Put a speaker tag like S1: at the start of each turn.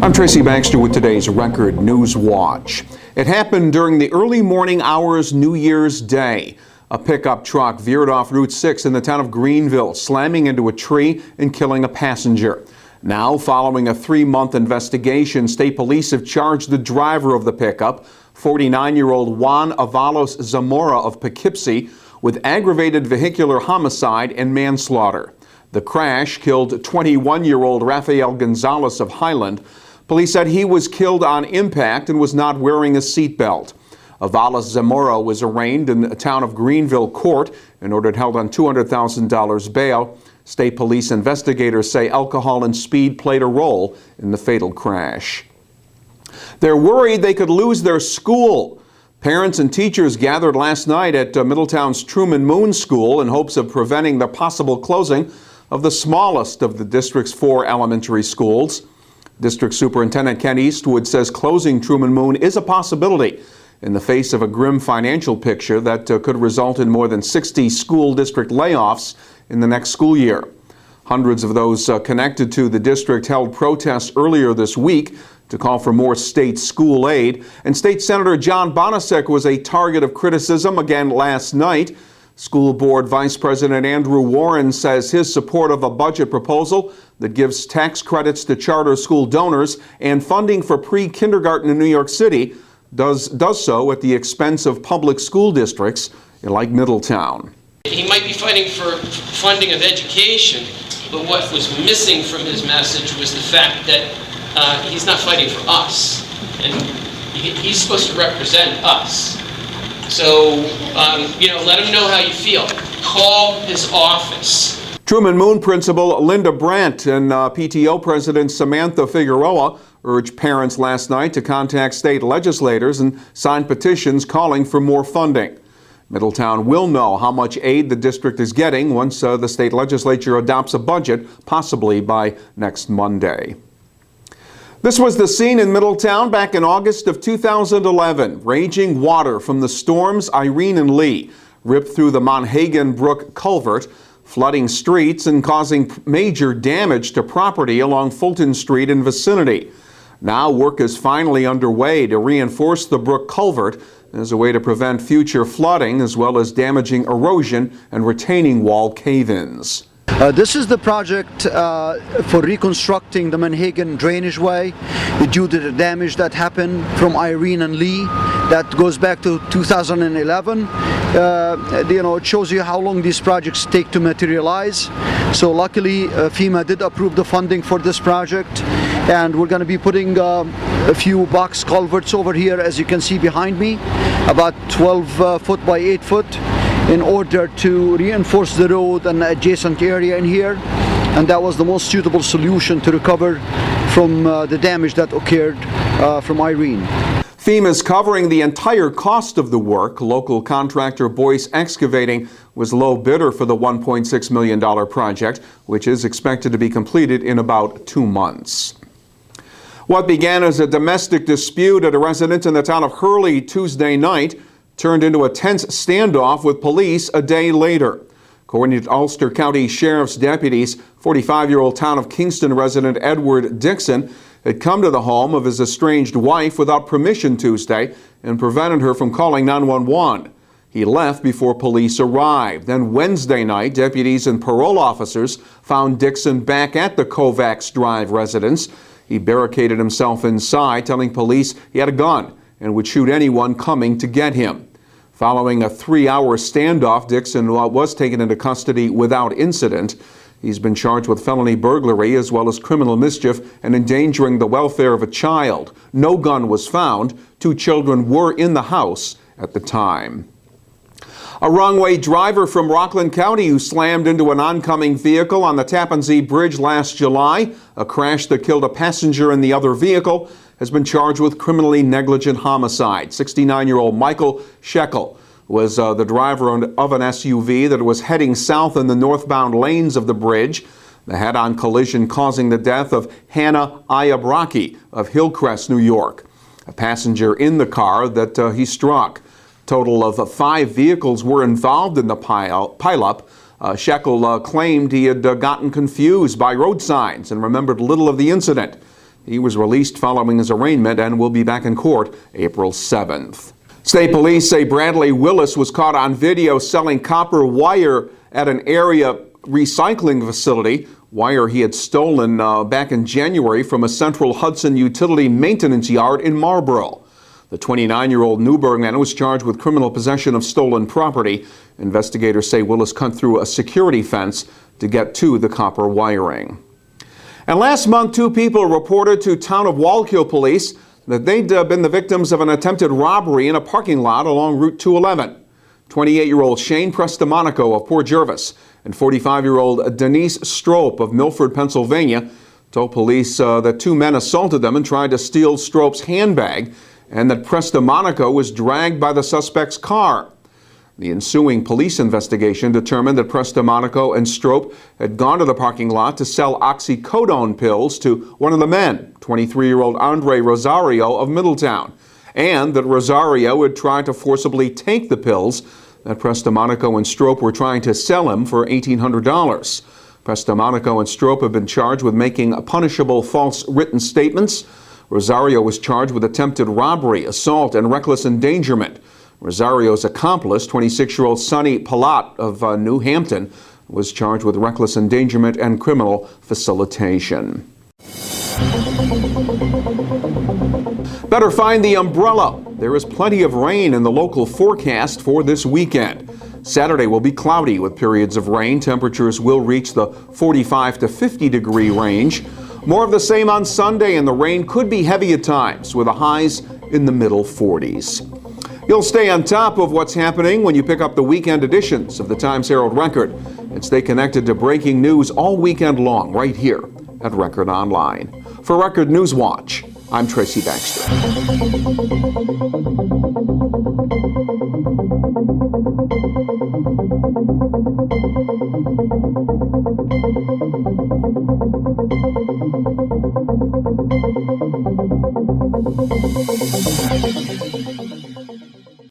S1: I'm Tracy Baxter with today's Record Newswatch. It happened during the early morning hours New Year's Day. A pickup truck veered off Route 6 in the town of Greenville, slamming into a tree and killing a passenger. Now, following a 3-month investigation, state police have charged the driver of the pickup, 49-year-old Juan Avalos Zamora of Poughkeepsie, with aggravated vehicular homicide and manslaughter. The crash killed 21-year-old Rafael Gonzalez of Highland. Police said he was killed on impact and was not wearing a seatbelt. Avalos Zamora was arraigned in the Town of Greenville court and ordered held on $200,000 bail. State police investigators say alcohol and speed played a role in the fatal crash. They're worried they could lose their school. Parents and teachers gathered last night at Middletown's Truman Moon School in hopes of preventing the possible closing of the smallest of the district's 4 elementary schools. District Superintendent Ken Eastwood says closing Truman Moon is a possibility in the face of a grim financial picture that could result in more than 60 school district layoffs in the next school year. Hundreds of those connected to the district held protests earlier this week to call for more state school aid. And State Senator John Bonasek was a target of criticism again last night. School Board Vice President Andrew Warren says his support of a budget proposal that gives tax credits to charter school donors and funding for pre-kindergarten in New York City does so at the expense of public school districts like Middletown.
S2: He might be fighting for funding of education, but what was missing from his message was the fact that he's not fighting for us, and he's supposed to represent us. So, let him know how you feel. Call his office.
S1: Truman Moon Principal Linda Brandt and PTO President Samantha Figueroa urged parents last night to contact state legislators and sign petitions calling for more funding. Middletown will know how much aid the district is getting once the state legislature adopts a budget, possibly by next Monday. This was the scene in Middletown back in August of 2011. Raging water from the storms Irene and Lee ripped through the Monhagen Brook culvert, flooding streets and causing major damage to property along Fulton Street and vicinity. Now work is finally underway to reinforce the brook culvert as a way to prevent future flooding as well as damaging erosion and retaining wall cave-ins.
S3: This is the project for reconstructing the Monhagen drainage way due to the damage that happened from Irene and Lee. That goes back to 2011. It shows you how long these projects take to materialize. So luckily FEMA did approve the funding for this project, and we're going to be putting a few box culverts over here, as you can see behind me, about 12 foot by 8 foot, in order to reinforce the road and the adjacent area in here. And that was the most suitable solution to recover from the damage that occurred from Irene.
S1: FEMA is covering the entire cost of the work. Local contractor Boyce Excavating was low bidder for the $1.6 million project, which is expected to be completed in about 2 months. What began as a domestic dispute at a residence in the town of Hurley Tuesday night turned into a tense standoff with police a day later. According to Ulster County Sheriff's deputies, 45-year-old town of Kingston resident Edward Dixon had come to the home of his estranged wife without permission Tuesday and prevented her from calling 911. He left before police arrived. Then Wednesday night, deputies and parole officers found Dixon back at the Kovacs Drive residence. He barricaded himself inside, telling police he had a gun and would shoot anyone coming to get him. Following a 3-hour standoff, Dixon was taken into custody without incident. He's been charged with felony burglary as well as criminal mischief and endangering the welfare of a child. No gun was found. 2 children were in the house at the time. A wrong-way driver from Rockland County who slammed into an oncoming vehicle on the Tappan Zee Bridge last July, a crash that killed a passenger in the other vehicle, has been charged with criminally negligent homicide. 69-year-old Michael Shekel was the driver of an SUV that was heading south in the northbound lanes of the bridge. The head-on collision causing the death of Hannah Ayabraki of Hillcrest, New York, a passenger in the car that he struck. Total of 5 vehicles were involved in the pileup. Shekel claimed he had gotten confused by road signs and remembered little of the incident. He was released following his arraignment and will be back in court April 7th. State police say Bradley Willis was caught on video selling copper wire at an area recycling facility, wire he had stolen back in January from a Central Hudson utility maintenance yard in Marlboro. The 29-year-old Newburgh man was charged with criminal possession of stolen property. Investigators say Willis cut through a security fence to get to the copper wiring. And last month, 2 people reported to Town of Wallkill police that they'd been the victims of an attempted robbery in a parking lot along Route 211. 28-year-old Shane Prestamonico of Port Jervis and 45-year-old Denise Strope of Milford, Pennsylvania, told police that 2 men assaulted them and tried to steal Strope's handbag, and that Prestamonico was dragged by the suspect's car. The ensuing police investigation determined that Prestamonico and Strope had gone to the parking lot to sell oxycodone pills to one of the men, 23-year-old Andre Rosario of Middletown, and that Rosario had tried to forcibly take the pills that Prestamonico and Strope were trying to sell him for $1,800. Prestamonico and Strope have been charged with making punishable false written statements. Rosario was charged with attempted robbery, assault, and reckless endangerment. Rosario's accomplice, 26-year-old Sonny Palat of New Hampton, was charged with reckless endangerment and criminal facilitation. Better find the umbrella. There is plenty of rain in the local forecast for this weekend. Saturday will be cloudy with periods of rain. Temperatures will reach the 45 to 50 degree range. More of the same on Sunday, and the rain could be heavy at times with the highs in the middle 40s. You'll stay on top of what's happening when you pick up the weekend editions of the Times-Herald Record and stay connected to breaking news all weekend long right here at Record Online. For Record Newswatch, I'm Tracy Baxter.